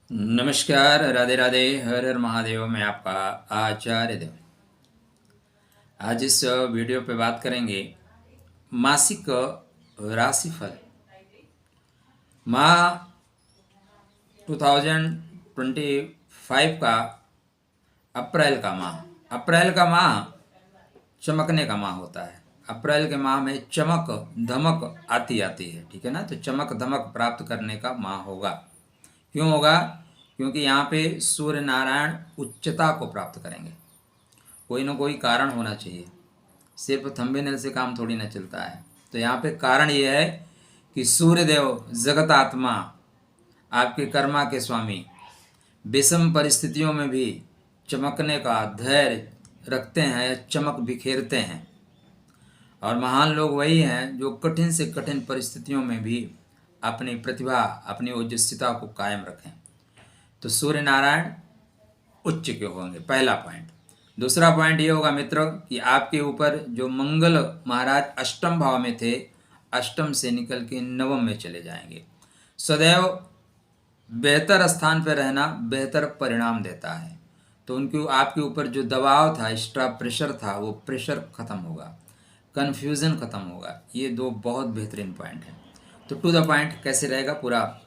नमस्कार, राधे राधे, हर हर महादेव। मैं आपका आचार्य देव। आज इस वीडियो पे बात करेंगे मासिक राशिफल माह 2025 का अप्रैल का माह चमकने का माह होता है। अप्रैल के माह में चमक धमक आती है, ठीक है ना। तो चमक धमक प्राप्त करने का माह होगा। क्यों होगा? क्योंकि यहाँ पे सूर्य नारायण उच्चता को प्राप्त करेंगे। कोई ना कोई कारण होना चाहिए, सिर्फ थंबनेल से काम थोड़ी ना चलता है। तो यहाँ पे कारण ये है कि सूर्यदेव जगत आत्मा, आपके कर्मा के स्वामी, विषम परिस्थितियों में भी चमकने का धैर्य रखते हैं, चमक बिखेरते हैं। और महान लोग वही हैं जो कठिन से कठिन परिस्थितियों में भी अपनी प्रतिभा, अपनी ओजस्विता को कायम रखें। तो सूर्य नारायण उच्च के होंगे, पहला पॉइंट। दूसरा पॉइंट ये होगा मित्र कि आपके ऊपर जो मंगल महाराज अष्टम भाव में थे, अष्टम से निकल के नवम में चले जाएंगे। सदैव बेहतर स्थान पर रहना बेहतर परिणाम देता है। तो उनके आपके ऊपर जो दबाव था, एक्स्ट्रा प्रेशर था, वो प्रेशर खत्म होगा, कन्फ्यूज़न खत्म होगा। ये दो बहुत बेहतरीन पॉइंट हैं। तो टू द पॉइंट कैसे रहेगा, पूरा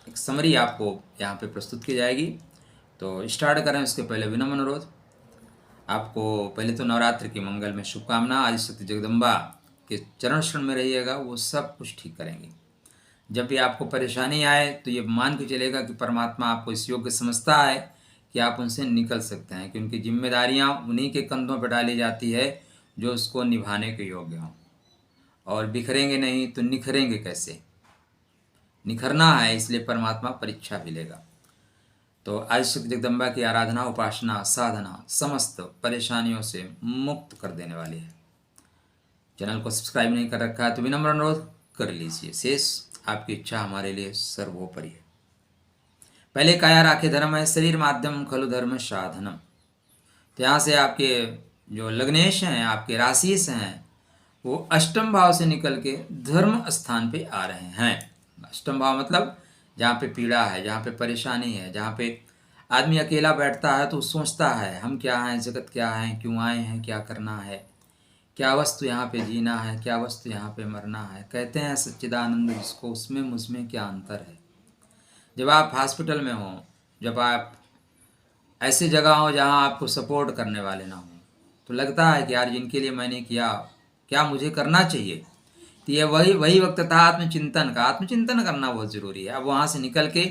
एक समरी आपको यहाँ पे प्रस्तुत की जाएगी। तो स्टार्ट करें उसके पहले विनम्र अनुरोध, आपको पहले तो नवरात्र की मंगल में शुभकामना। आदिशक्ति जगदम्बा के चरण शरण में रहिएगा, वो सब कुछ ठीक करेंगे। जब भी आपको परेशानी आए तो ये मान के चलेगा कि परमात्मा आपको इस योग्य समझता है कि आप उनसे निकल सकते हैं, क्योंकि जिम्मेदारियां उन्हीं के कंधों पर डाली जाती है जो उसको निभाने के योग्य हों। और बिखरेंगे नहीं तो निखरेंगे कैसे? निखरना है, इसलिए परमात्मा परीक्षा भी लेगा। तो आदिशक्ति जगदम्बा की आराधना, उपासना, साधना समस्त परेशानियों से मुक्त कर देने वाली है। चैनल को सब्सक्राइब नहीं कर रखा है तो विनम्र अनुरोध कर लीजिए। शेष आपकी इच्छा हमारे लिए सर्वोपरि है। पहले काया राखे धर्म है, शरीर माध्यम खलु धर्म साधनम। तो यहाँ से आपके जो लग्नेश हैं, आपके राशिस हैं, वो अष्टम भाव से निकल के धर्म स्थान पे आ रहे हैं। अष्टम भाव मतलब जहाँ पे पीड़ा है, जहाँ पे परेशानी है, जहाँ पे आदमी अकेला बैठता है तो सोचता है हम क्या हैं, जगत क्या है, क्यों आए हैं, क्या करना है, क्या वस्तु यहाँ पे जीना है, क्या वस्तु यहाँ पे मरना है। कहते हैं सच्चिदानंद जिसको, उसमें मुझमें क्या अंतर है। जब आप हॉस्पिटल में हो, जब आप ऐसी जगह हो जहाँ आपको सपोर्ट करने वाले ना हो, तो लगता है कि यार जिनके लिए मैंने किया, क्या मुझे करना चाहिए। तो ये वही वक्त था आत्मचिंतन का। आत्मचिंतन करना बहुत ज़रूरी है। अब वहाँ से निकल के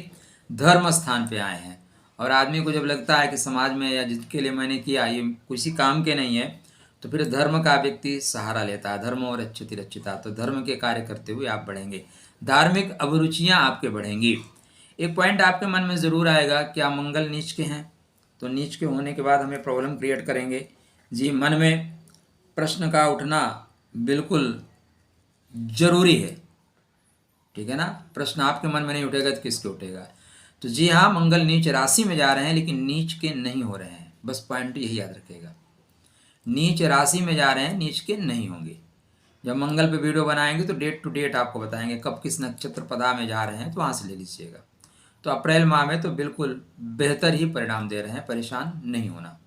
धर्म स्थान पे आए हैं। और आदमी को जब लगता है कि समाज में या जिसके लिए मैंने किया ये किसी काम के नहीं है, तो फिर धर्म का व्यक्ति सहारा लेता है। धर्म और रक्षति रक्षिता। तो धर्म के कार्य करते हुए आप बढ़ेंगे, धार्मिक अभिरुचियाँ आपके बढ़ेंगी। एक पॉइंट आपके मन में ज़रूर आएगा, क्या मंगल नीच के हैं? तो नीच के होने के बाद हमें प्रॉब्लम क्रिएट करेंगे। जी, मन में प्रश्न का उठना बिल्कुल जरूरी है, ठीक है ना। प्रश्न आपके मन में नहीं उठेगा तो किसके उठेगा? तो जी हाँ, मंगल नीच राशि में जा रहे हैं, लेकिन नीच के नहीं हो रहे हैं। बस पॉइंट यही याद रखिएगा, नीच राशि में जा रहे हैं, नीच के नहीं होंगे। जब मंगल पे वीडियो बनाएंगे तो डेट टू डेट आपको बताएंगे कब किस नक्षत्र पदा में जा रहे हैं, तो वहाँ से ले लीजिएगा। तो अप्रैल माह में तो बिल्कुल बेहतर ही परिणाम दे रहे हैं, परेशान नहीं होना।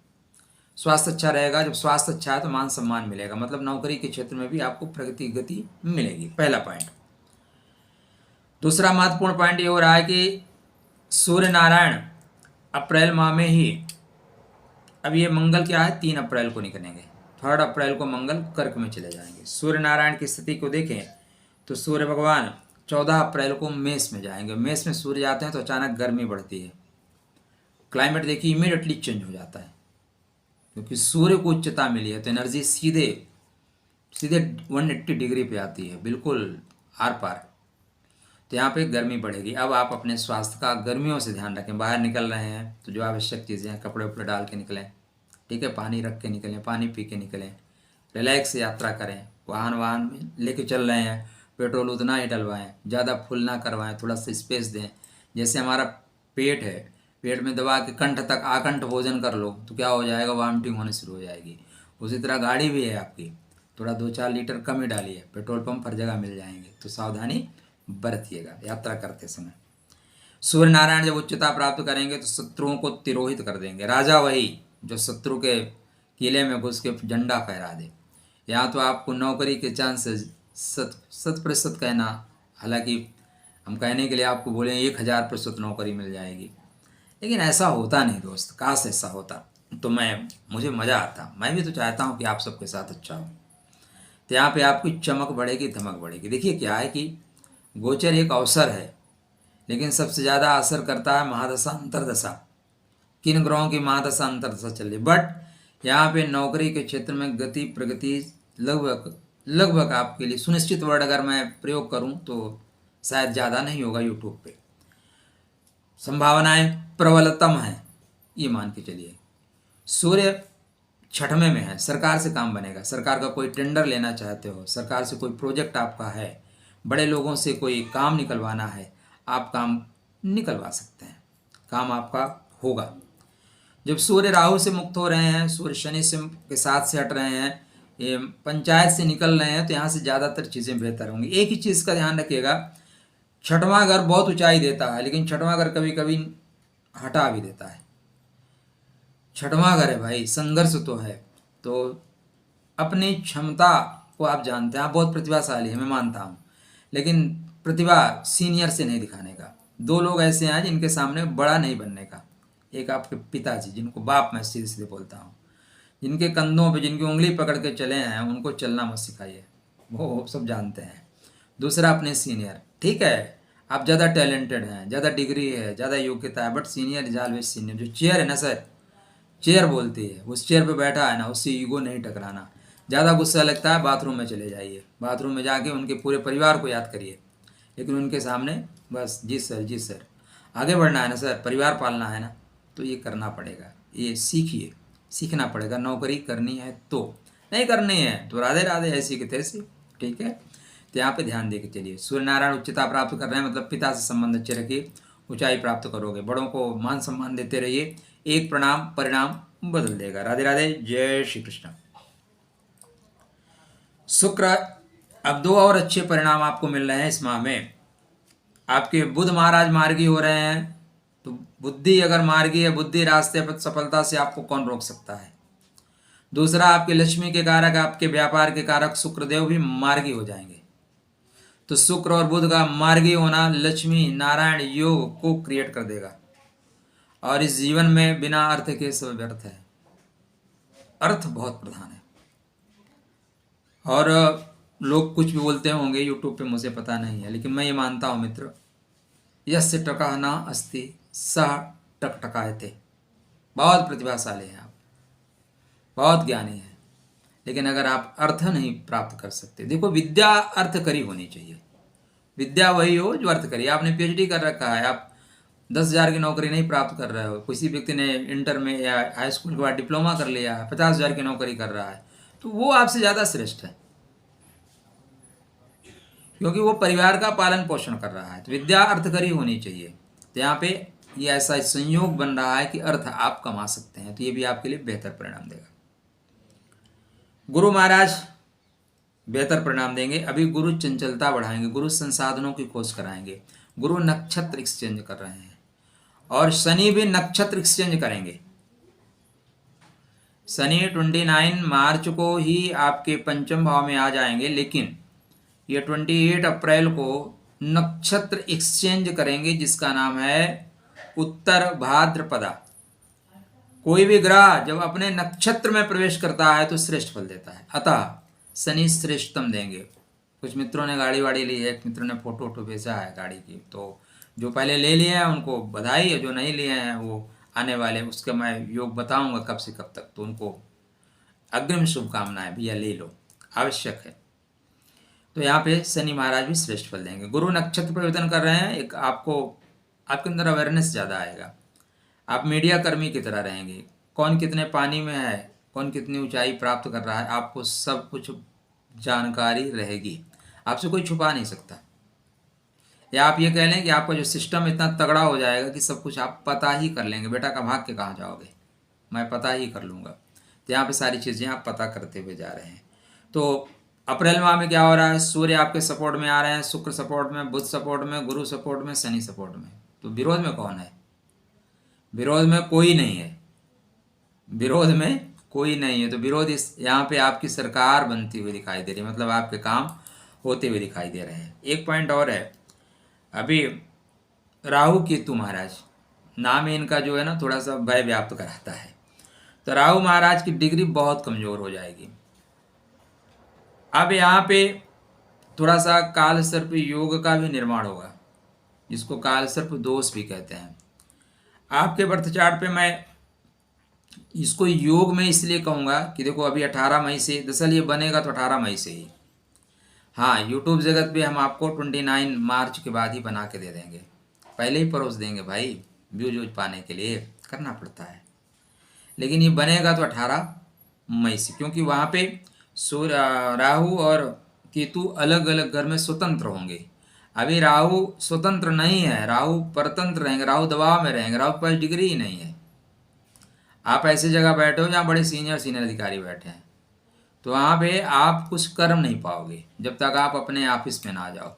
स्वास्थ्य अच्छा रहेगा। जब स्वास्थ्य अच्छा है तो मान सम्मान मिलेगा, मतलब नौकरी के क्षेत्र में भी आपको प्रगति गति मिलेगी। पहला पॉइंट। दूसरा महत्वपूर्ण पॉइंट ये हो रहा है कि सूर्य नारायण अप्रैल माह में ही, अब ये मंगल क्या है, 3 अप्रैल को निकलेंगे। 3 अप्रैल को मंगल कर्क में चले जाएंगे। सूर्य नारायण की स्थिति को देखें तो सूर्य भगवान 14 अप्रैल को मेष में जाएंगे। मेष में सूर्य जाते हैं तो अचानक गर्मी बढ़ती है, क्लाइमेट देखिए इमीडिएटली चेंज हो जाता है, क्योंकि सूर्य को उच्चता मिली है। तो एनर्जी सीधे सीधे 180 डिग्री पे आती है, बिल्कुल आर पार। तो यहाँ पे गर्मी बढ़ेगी। अब आप अपने स्वास्थ्य का गर्मियों से ध्यान रखें। बाहर निकल रहे हैं तो जो आवश्यक चीज़ें हैं, कपड़े उपड़े डाल के निकलें, ठीक है। पानी रख के निकलें, पानी पी के निकलें। रिलैक्स यात्रा करें। वाहन में लेके चल रहे हैं, पेट्रोल उतना ही डलवाएं, ज़्यादा फुल ना करवाएं, थोड़ा सा स्पेस दें। जैसे हमारा पेट है, पेट में दबा के कंठ तक आकंठ भोजन कर लो तो क्या हो जाएगा, वॉमिटिंग होने शुरू हो जाएगी। उसी तरह गाड़ी भी है आपकी, थोड़ा 2-4 लीटर कम ही डालिए, पेट्रोल पंप हर जगह मिल जाएंगे। तो सावधानी बरतिएगा यात्रा करते समय। सूर्य नारायण जब उच्चता प्राप्त करेंगे तो शत्रुओं को तिरोहित कर देंगे। राजा वही जो शत्रु के किले में घुस के झंडा फहरा दे। यहाँ तो आपको नौकरी के चांसेस 100% कहना, हालांकि हम कहने के लिए आपको बोले 1000% नौकरी मिल जाएगी, लेकिन ऐसा होता नहीं दोस्त। काश ऐसा होता तो मुझे मज़ा आता। मैं भी तो चाहता हूँ कि आप सबके साथ अच्छा हो। तो यहाँ पे आपकी चमक बढ़ेगी, धमक बढ़ेगी। देखिए क्या है कि गोचर एक अवसर है, लेकिन सबसे ज़्यादा असर करता है महादशा अंतरदशा। किन ग्रहों की महादशा अंतरदशा चल रही। बट यहाँ पे नौकरी के क्षेत्र में गति प्रगति लगभग आपके लिए सुनिश्चित वर्ड अगर मैं प्रयोग करूँ तो शायद ज़्यादा नहीं होगा। यूट्यूब पे संभावनाएं प्रबलतम हैं, ये मान के चलिए। सूर्य छठवें में है, सरकार से काम बनेगा। सरकार का कोई टेंडर लेना चाहते हो, सरकार से कोई प्रोजेक्ट आपका है, बड़े लोगों से कोई काम निकलवाना है, आप काम निकलवा सकते हैं, काम आपका होगा। जब सूर्य राहु से मुक्त हो रहे हैं, सूर्य शनि से के साथ से हट रहे हैं, ये पंचायत से निकल रहे हैं, तो यहाँ से ज़्यादातर चीज़ें बेहतर होंगी। एक ही चीज़ का ध्यान रखिएगा, छठवां घर बहुत ऊंचाई देता है, लेकिन छठवां घर कभी कभी हटा भी देता है। छठवां घर है भाई, संघर्ष तो है। तो अपनी क्षमता को आप जानते हैं, आप बहुत प्रतिभाशाली हैं, मैं मानता हूँ, लेकिन प्रतिभा सीनियर से नहीं दिखाने का। दो लोग ऐसे हैं जिनके सामने बड़ा नहीं बनने का। एक आपके पिताजी, जिनको बाप मैं सीधे सीधे बोलता हूँ, जिनके कंधों पे जिनकी उंगली पकड़ के चले हैं, उनको चलना मत सिखाइए, वो सब जानते हैं। दूसरा अपने सीनियर, ठीक है आप ज़्यादा टैलेंटेड हैं, ज़्यादा डिग्री है, ज़्यादा योग्यता है, but senior is always senior. जो चेयर है ना सर, चेयर बोलती है, उस चेयर पे बैठा है ना, उससे ईगो नहीं टकराना। ज़्यादा गुस्सा लगता है, बाथरूम में चले जाइए, बाथरूम में जाके उनके पूरे परिवार को याद करिए, लेकिन उनके सामने बस जी सर जी सर। आगे बढ़ना है ना सर, परिवार पालना है ना, तो ये करना पड़ेगा, ये सीखिए, सीखना पड़ेगा। नौकरी करनी है तो, नहीं करनी है तो राधे राधे, ऐसी की तैसी, ठीक है। तो यहाँ पे ध्यान दे के चलिए। सूर्य नारायण उच्चता प्राप्त कर रहे हैं, मतलब पिता से संबंध अच्छे रखिए, ऊंचाई प्राप्त करोगे, बड़ों को मान सम्मान देते रहिए, एक प्रणाम परिणाम बदल देगा। राधे राधे, जय श्री कृष्ण। शुक्र, अब 2 और अच्छे परिणाम आपको मिल रहे हैं इस माह में। आपके बुध महाराज मार्गी हो रहे हैं, तो बुद्धि अगर मार्गी है, बुद्धि रास्ते पर सफलता से आपको कौन रोक सकता है। दूसरा, आपके लक्ष्मी के कारक, आपके व्यापार के कारक शुक्रदेव भी मार्गी हो जाएंगे। तो शुक्र और बुध का मार्गी होना लक्ष्मी नारायण योग को क्रिएट कर देगा, और इस जीवन में बिना अर्थ के सब व्यर्थ है। अर्थ बहुत प्रधान है। और लोग कुछ भी बोलते होंगे यूट्यूब पे, मुझे पता नहीं है, लेकिन मैं ये मानता हूँ मित्र, यस्य टका न अस्ति सह टकटकायते। बहुत प्रतिभाशाली हैं आप, बहुत ज्ञानी हैं, लेकिन अगर आप अर्थ नहीं प्राप्त कर सकते, देखो विद्या अर्थ करी होनी चाहिए। विद्या वही हो जो अर्थ करी। आपने PhD कर रखा है, आप 10,000 की नौकरी नहीं प्राप्त कर रहे हो, किसी व्यक्ति ने इंटर में या हाई स्कूल के बाद डिप्लोमा कर लिया है, 50,000 की नौकरी कर रहा है, तो वो आपसे ज़्यादा श्रेष्ठ है, क्योंकि वो परिवार का पालन पोषण कर रहा है। तो विद्या अर्थ करी होनी चाहिए। तो यहाँ पे ये ऐसा संयोग बन रहा है कि अर्थ आप कमा सकते हैं, तो ये भी आपके लिए बेहतर परिणाम देगा। गुरु महाराज बेहतर परिणाम देंगे। अभी गुरु चंचलता बढ़ाएंगे, गुरु संसाधनों की खोज कराएंगे, गुरु नक्षत्र एक्सचेंज कर रहे हैं, और शनि भी नक्षत्र एक्सचेंज करेंगे। शनि 29 मार्च को ही आपके पंचम भाव में आ जाएंगे, लेकिन ये 28 अप्रैल को नक्षत्र एक्सचेंज करेंगे, जिसका नाम है उत्तर भाद्रपदा। कोई भी ग्रह जब अपने नक्षत्र में प्रवेश करता है तो श्रेष्ठ फल देता है, अतः शनि श्रेष्ठतम देंगे। कुछ मित्रों ने गाड़ी वाड़ी ली है, एक मित्र ने फोटो भेजा है गाड़ी की, तो जो पहले ले लिए हैं उनको बधाई है, जो नहीं लिए हैं वो आने वाले, उसका मैं योग बताऊंगा कब से कब तक, तो उनको अग्रिम शुभकामनाएं, भैया ले लो, आवश्यक है। तो यहाँ पे शनि महाराज भी श्रेष्ठ फल देंगे। गुरु नक्षत्र परिवर्तन कर रहे हैं, एक आपको आपके अंदर अवेयरनेस ज़्यादा आएगा, आप मीडिया कर्मी की तरह रहेंगे। कौन कितने पानी में है, कौन कितनी ऊंचाई प्राप्त कर रहा है, आपको सब कुछ जानकारी रहेगी, आपसे कोई छुपा नहीं सकता। या आप ये कह लें कि आपका जो सिस्टम इतना तगड़ा हो जाएगा कि सब कुछ आप पता ही कर लेंगे। बेटा का भाग के कहाँ जाओगे, मैं पता ही कर लूँगा। तो यहाँ पे सारी चीज़ें आप पता करते हुए जा रहे हैं। तो अप्रैल माह में क्या हो रहा है, सूर्य आपके सपोर्ट में आ रहे हैं, शुक्र सपोर्ट में, बुध सपोर्ट में, गुरु सपोर्ट में, शनि सपोर्ट में। तो विरोध में कौन है? विरोध में कोई नहीं है, विरोध में कोई नहीं है। तो विरोध इस यहाँ पे आपकी सरकार बनती हुई दिखाई दे रही है, मतलब आपके काम होते हुए दिखाई दे रहे हैं। एक पॉइंट और है, अभी राहु केतु महाराज नाम इनका जो है ना थोड़ा सा भय व्याप्त कराता है। तो राहु महाराज की डिग्री बहुत कमजोर हो जाएगी। अब यहाँ पे थोड़ा सा काल सर्प योग का भी निर्माण होगा, जिसको काल सर्प दोष भी कहते हैं। आपके बर्थ चार्ट पे मैं इसको योग में इसलिए कहूँगा कि देखो अभी 18 मई से, दरअसल ये बनेगा तो 18 मई से ही। हाँ, यूट्यूब जगत पे हम आपको 29 मार्च के बाद ही बना के दे देंगे, पहले ही परोस देंगे भाई, व्यूज पाने के लिए करना पड़ता है। लेकिन ये बनेगा तो 18 मई से, क्योंकि वहाँ पे सूर्य, राहु और केतु अलग अलग घर में स्वतंत्र होंगे। अभी राहु स्वतंत्र नहीं है, राहु परतंत्र रहेंगे, राहु दबाव में रहेंगे, राहु के पास डिग्री ही नहीं है। आप ऐसी जगह बैठे हो जहाँ बड़े सीनियर अधिकारी बैठे हैं, तो वहाँ पे आप कुछ कर्म नहीं पाओगे जब तक आप अपने ऑफिस में ना जाओ।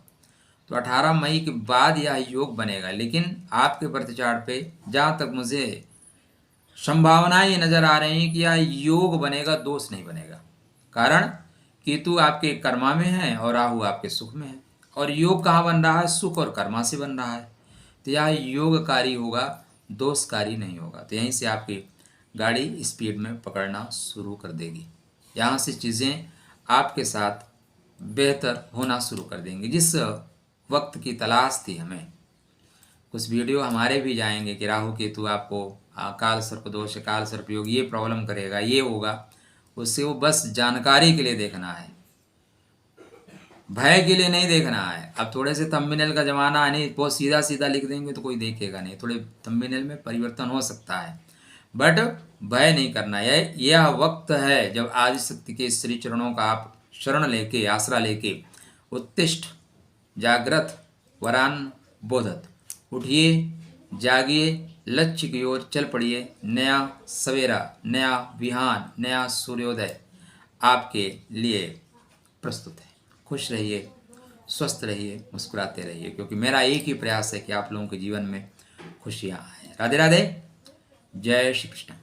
तो 18 मई के बाद यह योग बनेगा। लेकिन आपके बर्थ चार्ट पे जहाँ तक मुझे संभावनाएं नजर आ रही हैं कि यह योग बनेगा, दोष नहीं बनेगा। कारण केतु आपके कर्मा में है और राहु आपके सुख में है, और योग कहाँ बन रहा है? सुख और कर्मा से बन रहा है। तो यह योगकारी होगा, दोषकारी नहीं होगा। तो यहीं से आपकी गाड़ी स्पीड में पकड़ना शुरू कर देगी, यहाँ से चीज़ें आपके साथ बेहतर होना शुरू कर देंगी। जिस वक्त की तलाश थी हमें, कुछ वीडियो हमारे भी जाएंगे कि राहु केतु आपको काल सर्प दोष, काल सर्प योग, ये प्रॉब्लम करेगा, ये होगा, उससे वो बस जानकारी के लिए देखना है, भय के लिए नहीं देखना है। अब थोड़े से थंबनेल का ज़माना है, नहीं बहुत सीधा सीधा लिख देंगे तो कोई देखेगा नहीं, थोड़े थंबनेल में परिवर्तन हो सकता है, बट भय नहीं करना है। यह वक्त है जब आदिशक्ति के श्री चरणों का आप शरण लेके, आसरा लेके उत्तिष्ठ जागृत वरान बोधत, उठिए, जागिए, लक्ष्य की ओर चल पड़िए। नया सवेरा, नया विहान, नया सूर्योदय आपके लिए प्रस्तुत है। खुश रहिए, स्वस्थ रहिए, मुस्कुराते रहिए, क्योंकि मेरा एक ही प्रयास है कि आप लोगों के जीवन में खुशियाँ आए। राधे राधे, जय श्री कृष्ण।